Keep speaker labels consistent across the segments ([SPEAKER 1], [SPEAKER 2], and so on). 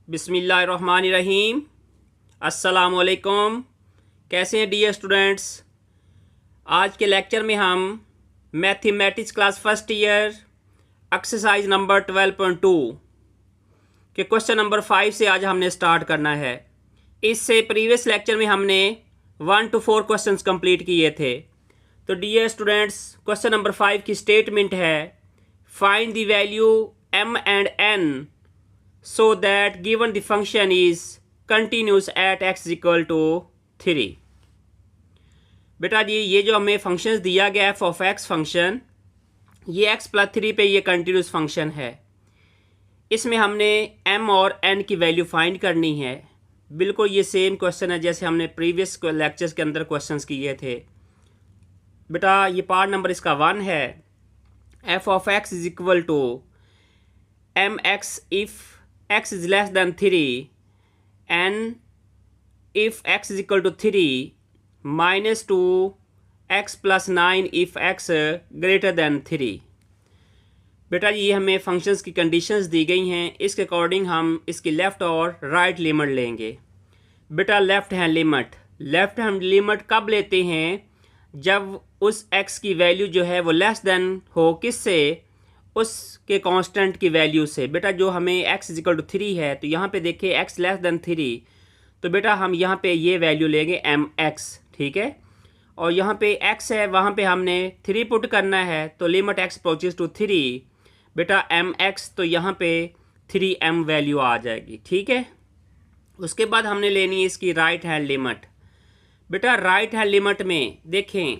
[SPEAKER 1] बिस्मिल्लाहिर्रहमानिर्रहीम। अस्सलामुअलैकुम। कैसे हैं डियर स्टूडेंट्स? आज के लेक्चर में हम mathematics class first year exercise number 12.2 के क्वेश्चन नंबर 5 से आज हमने स्टार्ट करना है। इससे प्रीवियस लेक्चर में हमने 1 to 4 क्वेश्चंस कंप्लीट किए थे। तो डियर स्टूडेंट्स, क्वेश्चन नंबर 5 की स्टेटमेंट है, find the value m and n so that given the function is continuous at x equal to 3। बेटा जी, ये जो हमें फंक्शंस दिया गया है f of x फंक्शन, ये x + 3 पे ये कंटिन्यूस फंक्शन है। इसमें हमने m और n की वैल्यू फाइंड करनी है। बिल्कुल ये सेम क्वेश्चन है जैसे हमने प्रीवियस लेक्चर्स के अंदर क्वेश्चंस किए थे। बेटा ये पार्ट नंबर इसका 1 है। f of x is equal to mx if x is less than 3 and if x is equal to 3 minus 2x plus 9 if x greater than 3। बेटा ये हमें फंक्शंस की कंडीशंस दी गई हैं। इसके अकॉर्डिंग हम इसकी लेफ़्ट और राइट लिमिट लेंगे। बेटा लेफ़्ट हैंड लिमिट कब लेते हैं? जब उस x की वैल्यू जो है वो लेस देन हो, किससे? उसके कांस्टेंट की वैल्यू से। बेटा जो हमें x इज इक्वल टू 3 है, तो यहाँ पे देखिए x लेस देन 3, तो बेटा हम यहाँ पे ये वैल्यू लेंगे mx, ठीक है। और यहाँ पे x है, वहाँ पे हमने 3 पुट करना है, तो लिमिट x अप्रोचेस टू 3, बेटा mx, तो यहाँ पे 3m वैल्यू आ जाएगी, ठीक है। उसके बाद हमने लेनी है इसकी राइट हैंड लिमिट। बेटा राइट हैंड लिमिट में देखें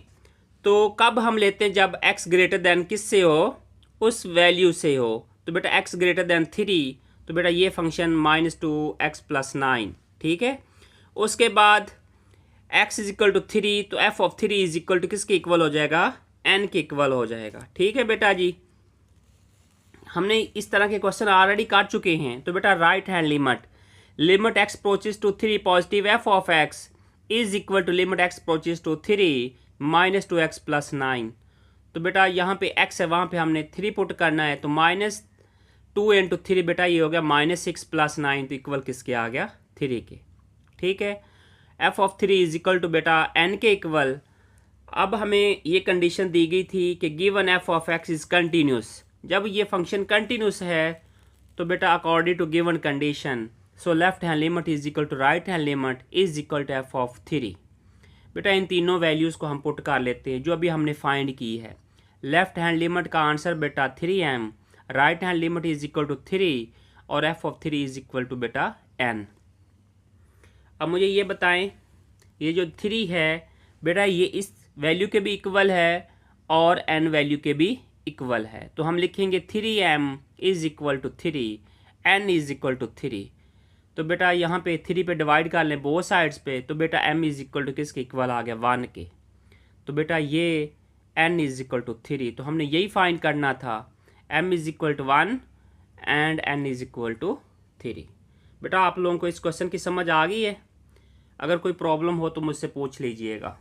[SPEAKER 1] तो कब हम लेते हैं? जब x ग्रेटर देन किससे हो? उस वैल्यू से हो। तो बेटा x ग्रेटर देन 3, तो बेटा ये फंक्शन -2x + 9, ठीक है। उसके बाद x इज इक्वल टू 3, तो f of 3 is equal to किसके इक्वल हो जाएगा? n के इक्वल हो जाएगा, ठीक है बेटा जी। हमने इस तरह के क्वेश्चन ऑलरेडी कर चुके हैं। तो बेटा right hand limit x approaches to 3 positive f of x is equal to limit x approaches to 3 -2x + 9। तो बेटा यहाँ पे x है, वहाँ पे हमने 3 पुट करना है, तो -2 × 3, बेटा ये हो गया -6 + 9, तो इक्वल किसके आ गया? 3 के, ठीक है। f of 3 is equal to बेटा n के इक्वल। अब हमें ये कंडीशन दी गई थी कि given f of x is continuous. जब ये फंक्शन कंटिन्यूस है तो बेटा according to given condition, so left hand limit is equal to right hand limit is equal to f of 3। बेटा इन तीनों वैल्यूज़ को हम पुट कर लेते हैं जो अभी हमने फाइंड की है। लेफ्ट हैंड लिमिट का आंसर बेटा 3m, right hand limit is equal to 3 और f of 3 is equal to बेटा n। अब मुझे ये बताएं, ये जो 3 है बेटा ये इस वैल्यू के भी इक्वल है और n वैल्यू के भी इक्वल है। तो हम लिखेंगे 3m is equal to 3, n is equal to 3। तो बेटा यहाँ पे 3 पे डिवाइड कर लें बोथ साइड्स पे, तो बेटा m इज इक्वल टू किसके इक्वल आ गया? 1 के। तो बेटा ये n इज इक्वल टू 3, तो हमने यही फाइंड करना था, m is equal to 1 and n is equal to 3। बेटा आप लोगों को इस क्वेश्चन की समझ आ गई है? अगर कोई प्रॉब्लम हो तो मुझसे पूछ लीजिएगा।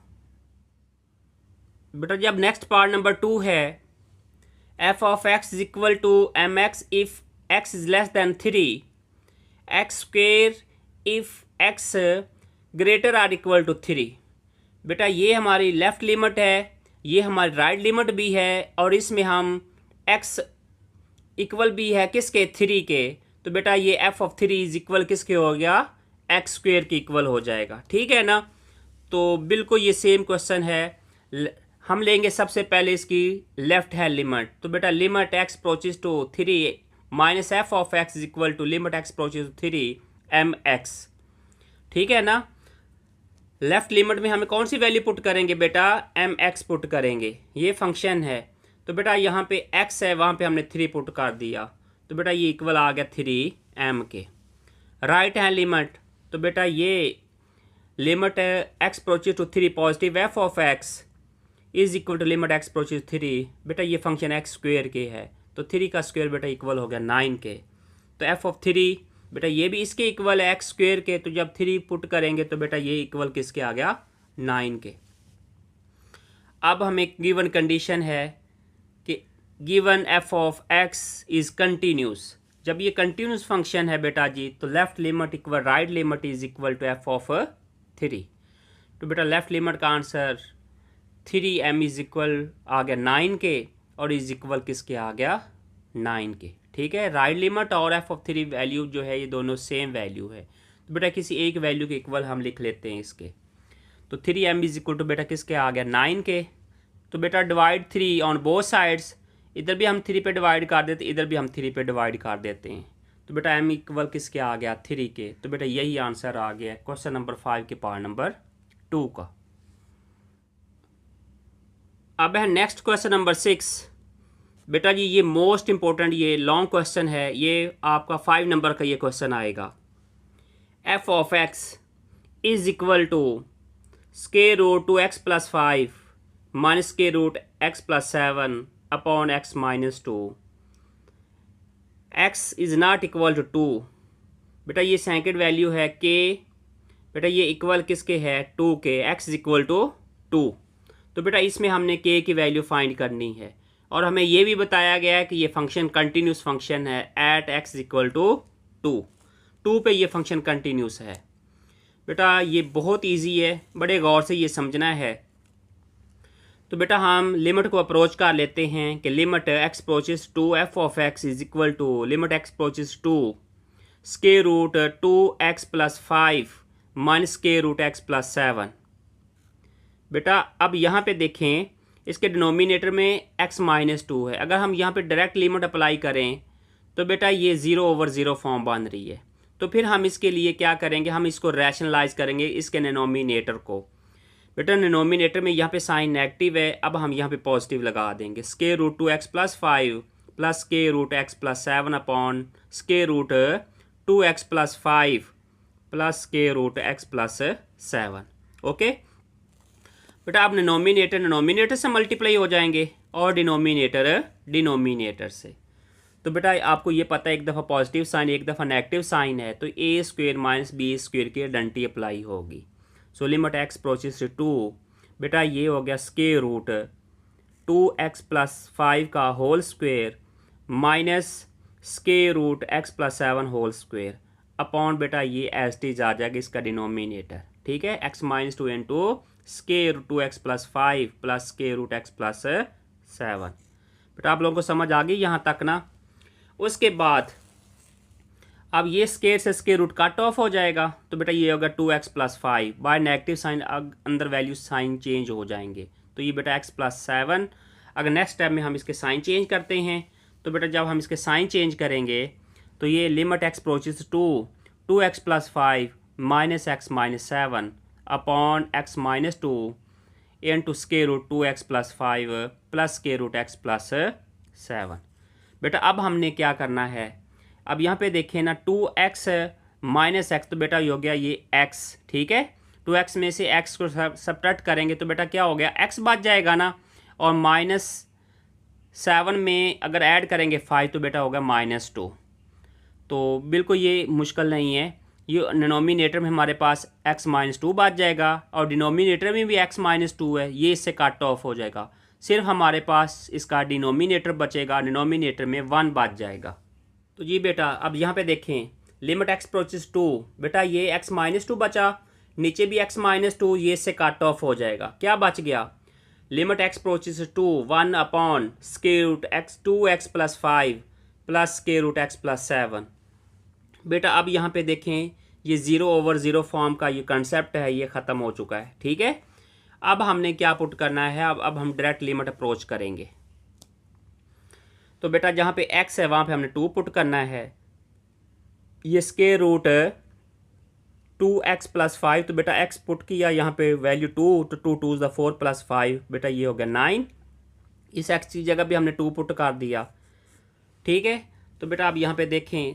[SPEAKER 1] बेटा जब नेक्स्ट पार्ट नंबर 2 है, f of x is equal to mx if x is less than 3, x² if x greater or equal to 3। बेटा ये हमारी लेफ्ट लिमिट है, ये हमारी राइट लिमिट भी है, और इसमें हम x इक्वल भी है किसके? 3 के। तो बेटा ये f of 3 इज इक्वल किसके हो गया? x² के इक्वल हो जाएगा, ठीक है ना। तो बिल्कुल ये सेम क्वेश्चन है। हम लेंगे सबसे पहले इसकी लेफ्ट हैंड लिमिट। तो बेटा limit x approaches to 3 minus f of x is equal to limit x approaches to 3 mx, ठीक है ना। लेफ्ट लिमिट में हमें कौन सी वैल्यू पुट करेंगे? बेटा mx पुट करेंगे, ये फंक्शन है। तो बेटा यहाँ पे x है, वहाँ पे हमने 3 पुट कर दिया, तो बेटा ये इक्वल आ गया 3m के। राइट हैंड लिमिट, तो बेटा ये limit x approaches to 3 positive f of x is equal to limit x approaches 3, बेटा ये फंक्शन x² के है, तो 3 का स्क्वायर बेटा इक्वल हो गया 9 के। तो f of 3 बेटा ये भी इसके इक्वल है x² के, तो जब 3 पुट करेंगे तो बेटा ये इक्वल किसके आ गया? 9 के। अब हमें गिवन कंडीशन है कि given f of x is continuous. जब ये कंटिन्यूस फंक्शन है बेटा जी तो left limit equal right limit is equal to F of 3। तो बेटा लेफ्ट लिमिट का आंसर 3m इज इक्वल आ गया 9 के और इज इक्वल किसके आ गया 9 के। ठीक है, राइट लिमिट और एफ ऑफ 3 वैल्यू जो है ये दोनों सेम वैल्यू है। तो बेटा किसी एक वैल्यू के इक्वल हम लिख लेते हैं इसके। तो 3m इज इक्वल टू बेटा किसके आ गया 9 के। तो बेटा डिवाइड 3 ऑन बोथ साइड्स, इधर भी हम 3 पे डिवाइड कर देते, इधर भी हम 3 पे डिवाइड कर देते हैं। तो बेटा m इक्वल किसके आ गया 3 के। तो बेटा यही आंसर आ गया क्वेश्चन नंबर 5 के पार्ट नंबर 2 का। अब है नेक्स्ट क्वेश्चन नंबर 6। बेटा जी ये मोस्ट इंपॉर्टेंट, ये लॉन्ग क्वेश्चन है, ये आपका 5 नंबर का ये क्वेश्चन आएगा। F of x is equal to square root 2x + 5 minus square root x + 7 upon x - 2। x is not equal to 2। बेटा ये सेकंड वैल्यू है k। बेटा ये इक्वल किसके है 2 के। x is equal to 2। तो बेटा इसमें हमने k की वैल्यू फाइंड करनी है और हमें ये भी बताया गया है कि ये फंक्शन कंटिन्यूस फंक्शन है एट x इक्वल टू 2 पे ये फंक्शन कंटिन्यूस है। बेटा ये बहुत इजी है, बड़े गौर से ये समझना है। तो बेटा हम लिमिट को अप्रोच कर लेते हैं कि limit x approaches to F of x is equal to limit x approaches to square root 2x + 5 minus square root x + 7। बेटा अब यहाँ पे देखें इसके डिनोमिनेटर में x - 2 है। अगर हम यहाँ पे डायरेक्ट लिमिट अप्लाई करें तो बेटा ये 0/0 फॉर्म बन रही है। तो फिर हम इसके लिए क्या करेंगे, हम इसको रैशनलाइज करेंगे इसके डिनोमिनेटर को। बेटा डिनोमिनेटर में यहाँ पे साइन नेगेटिव है, अब हम यहाँ पे पॉजिटिव लगा देंगे। Square root 2x + 5 plus square root x + 7 upon square root 2x + 5 plus square root x + 7। Okay बेटा अब डिनोमिनेटर से मल्टीप्लाई हो जाएंगे और डिनोमिनेटर से। तो बेटा आपको ये पता है एक दफ़ा पॉजिटिव साइन एक दफ़ा नेगेटिव साइन है तो a² - b² की आइडेंटिटी अप्लाई होगी। So limit x approaches to 2। बेटा ये हो गया स्क्वायर रूट 2x + 5 का whole square minus square root x + 7 whole square upon बेटा ये एज टीज आ जाएगा इसका डिनोमिनेटर। ठीक है, x - 2 into square root 2x + 5 plus square root x + 7। बेटा आप लोगों को समझ आ गई यहाँ तक ना। उसके बाद अब ये स्क्वायर से स्क्वायर रूट कट ऑफ हो जाएगा तो बेटा ये होगा 2x + 5 बाय नेगेटिव साइन अंदर वैल्यू साइन चेंज हो जाएंगे। तो ये बेटा x + 7। अगर नेक्स्ट स्टेप में हम इसके साइन चेंज करते हैं तो बेटा जब हम इसके साइन चेंज करेंगे तो ये limit x approaches to 2x + 5 minus x - 7 upon x - 2 into square root 2x + 5 plus square root x + 7। बेटा अब हमने क्या करना है, अब यहाँ पे देखें ना 2x - x तो बेटा ये हो गया ये x। ठीक है, 2x में से x को सब्ट्रैक्ट करेंगे तो बेटा क्या हो गया x बच जाएगा ना, और -7 में अगर ऐड करेंगे 5 तो बेटा होगा -2। तो बिल्कुल ये मुश्किल नहीं है, ये डिनोमिनेटर में हमारे पास x - 2 बच जाएगा और डिनोमिनेटर में भी x - 2 है, ये इससे कट ऑफ हो जाएगा। सिर्फ हमारे पास इसका डिनोमिनेटर बचेगा, डिनोमिनेटर में 1 बच जाएगा। तो जी बेटा अब यहाँ पे देखें लिमिट x अप्रोचेस टू, बेटा ये x - 2 बचा, नीचे भी x - 2, ये इससे कट ऑफ हो जाएगा। क्या बच गया, limit x approaches to 1 upon square root 2x + 5 plus square root x + 7। बेटा अब यहाँ पे देखें ये 0/0 फॉर्म का ये कंसेप्ट है ये ख़त्म हो चुका है। ठीक है, अब हमने क्या पुट करना है, अब हम डायरेक्ट लिमिट अप्रोच करेंगे। तो बेटा जहाँ पे x है वहाँ पे हमने 2 पुट करना है। ये स्क्वायर रूट 2x + 5 तो बेटा x पुट किया यहाँ पे वैल्यू 2 तो 2 2 = 4 + 5 बेटा ये हो गया 9। इस x की जगह भी हमने 2 पुट कर दिया। ठीक है, तो बेटा अब यहाँ पे देखें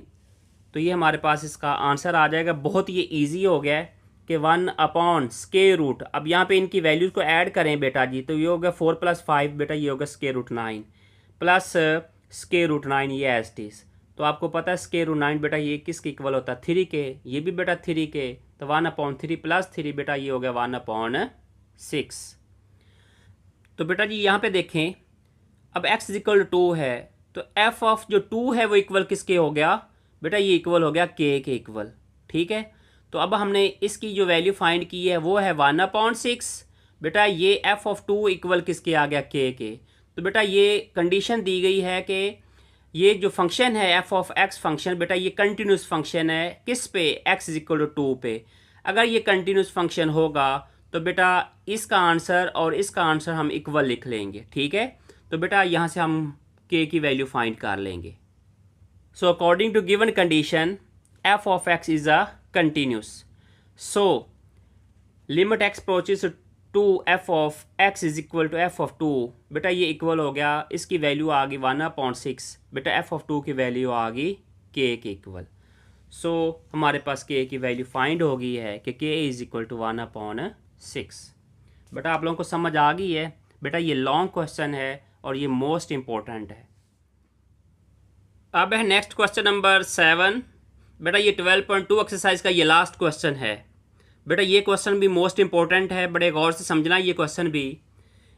[SPEAKER 1] तो ये हमारे पास इसका आंसर आ जाएगा। बहुत ये इजी हो गया है कि 1 अपॉन स्क्वायर रूट, अब यहाँ पे इनकी वैल्यूज़ को ऐड करें बेटा जी तो ये होगा 4 + 5 बेटा ये होगा square root 9 plus square root 9 ये एज टीज। तो आपको पता है स्क्वायर रूट 9 बेटा ये किसके इक्वल होता है 3 के, ये भी बेटा 3 के। तो 1/3 प्लस 3 बेटा ये हो गया 1/6। तो बेटा जी यहाँ पे देखें अब x = 2 है तो एफ ऑफ जो 2 है वो इक्वल किसके हो गया बेटा, ये इक्वल हो गया के इक्वल। ठीक है, तो अब हमने इसकी जो वैल्यू फाइंड की है वो है 1/6। बेटा ये एफ ऑफ 2 इक्वल किसके आ गया, के। तो बेटा ये कंडीशन दी गई है कि ये जो फंक्शन है एफ ऑफ एक्स फंक्शन, बेटा ये कंटिन्यूस फंक्शन है किस पे, एक्स इज इक्वल टू 2 पे। अगर ये कंटिन्यूस फंक्शन होगा तो बेटा इसका आंसर और इसका आंसर हम इक्वल लिख लेंगे। ठीक है, तो बेटा यहाँ से हम के की वैल्यू फाइंड कर लेंगे। So according to given condition f of x is a continuous, so limit x approaches to F of x is equal to F of 2। बेटा ये इक्वल हो गया, इसकी वैल्यू आ गई 1/6। बेटा एफ ऑफ 2 की वैल्यू आ गई के इक्वल। सो हमारे पास के की वैल्यू फाइंड हो गई है कि के इज इक्वल टू 1/6। बेटा आप लोगों को समझ आ गई है। बेटा ये लॉन्ग क्वेश्चन है और ये मोस्ट इम्पोर्टेंट है। अब है नेक्स्ट क्वेश्चन नंबर 7। बेटा ये 12.2 एक्सरसाइज का ये लास्ट क्वेश्चन है। बेटा ये क्वेश्चन भी मोस्ट इंपॉर्टेंट है, बड़े गौर से समझना ये क्वेश्चन भी।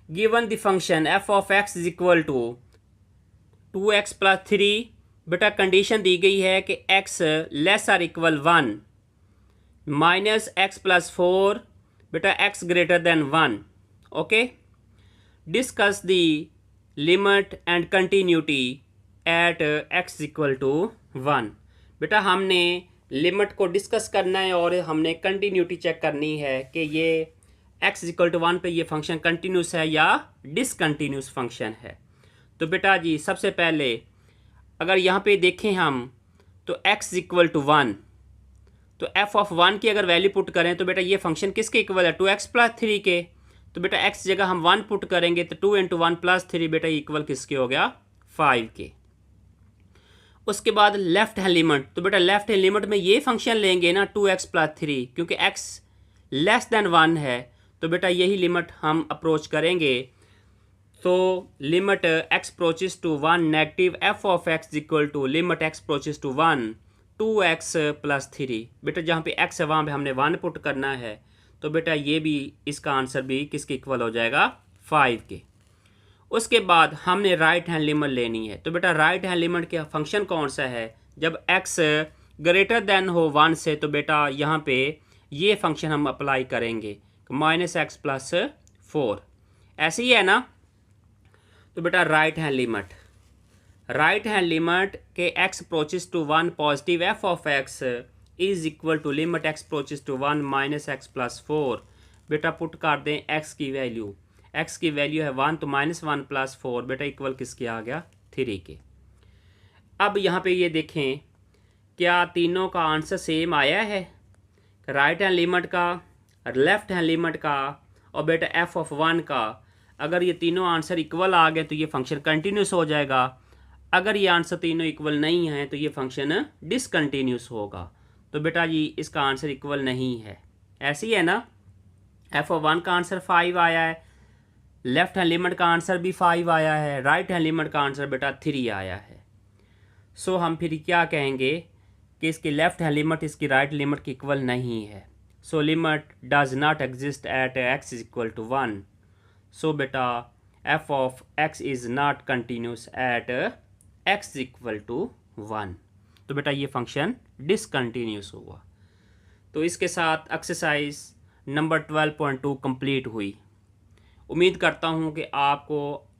[SPEAKER 1] Given the function f of x is equal to 2x plus 3। बेटा कंडीशन दी गई है कि x less or equal 1 minus x plus 4। बेटा x greater than 1। Okay, discuss the limit and continuity at x equal to 1। बेटा हमने limit को discuss करना है और हमने कंटिन्यूटी चेक करनी है कि ये x इक्वल टू 1 पे ये फंक्शन कंटिन्यूस है या डिसकंटिन्यूस फंक्शन है। तो बेटा जी सबसे पहले अगर यहाँ पे देखें हम तो x इक्वल टू 1, तो f ऑफ 1 की अगर वैल्यू पुट करें तो बेटा ये फंक्शन किसके इक्वल है, 2x प्लस 3 के। तो बेटा x जगह हम 1 पुट करेंगे तो 2 × 1 + 3 बेटा इक्वल किसके हो गया, 5 के। उसके बाद लेफ्ट हैंड लिमिट, तो बेटा लेफ्ट हैंड लिमिट में ये फंक्शन लेंगे ना 2x प्लस 3, क्योंकि x लेस देन 1 है तो बेटा यही लिमिट हम अप्रोच करेंगे। तो limit x approaches to 1 negative f of x equal to limit x approaches to 1 2x plus 3। बेटा जहाँ पे x है वहाँ पे हमने 1 पुट करना है, तो बेटा ये भी इसका आंसर भी किसके इक्वल हो जाएगा, 5 के। उसके बाद हमने राइट हैंड लिमिट लेनी है। तो बेटा राइट हैंड लिमिट के फंक्शन कौन सा है, जब x ग्रेटर देन हो 1 से, तो बेटा यहाँ पे ये फंक्शन हम अप्लाई करेंगे -x प्लस 4। ऐसे ही है ना। तो बेटा राइट हैंड लिमिट के x approaches to 1 positive f of x is equal to limit x approaches to 1 -x plus 4। बेटा पुट कर दें x की वैल्यू, x की वैल्यू है 1 तो -1 प्लस 4 बेटा इक्वल किसके आ गया, 3 के। अब यहाँ पे ये देखें क्या तीनों का आंसर सेम आया है, राइट हैंड लिमिट का, लेफ्ट हैंड लिमिट का और बेटा एफ ऑफ 1 का। अगर ये तीनों आंसर इक्वल आ गए तो ये फंक्शन कंटिन्यूस हो जाएगा। अगर ये आंसर तीनों इक्वल नहीं हैं तो ये फंक्शन डिसकंटिन्यूस होगा। तो बेटा जी इसका आंसर इक्वल नहीं है, ऐसे ही है ना। एफ ऑफ 1 का आंसर 5 आया है, लेफ्ट हैंड लिमिट का आंसर भी 5 आया है, राइट हैंड लिमिट का आंसर बेटा 3 आया है। सो हम फिर क्या कहेंगे कि इसकी लेफ्ट हैंड लिमिट इसकी राइट लिमिट की इक्वल नहीं है। So limit does not exist at x is equal to 1। So बेटा f of x is not continuous at x equal to 1। तो बेटा ये फंक्शन डिसकंटिन्यूस हुआ। तो इसके साथ एक्सरसाइज नंबर 12.2 कंप्लीट हुई। उम्मीद करता हूँ कि आपको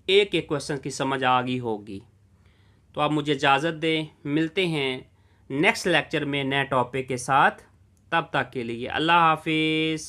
[SPEAKER 1] एक एक क्वेश्चन की समझ आ गई होगी। तो आप मुझे इजाज़त दें, मिलते हैं नेक्स्ट लेक्चर में नए टॉपिक के साथ। तब तक के लिए अल्लाह हाफिज़।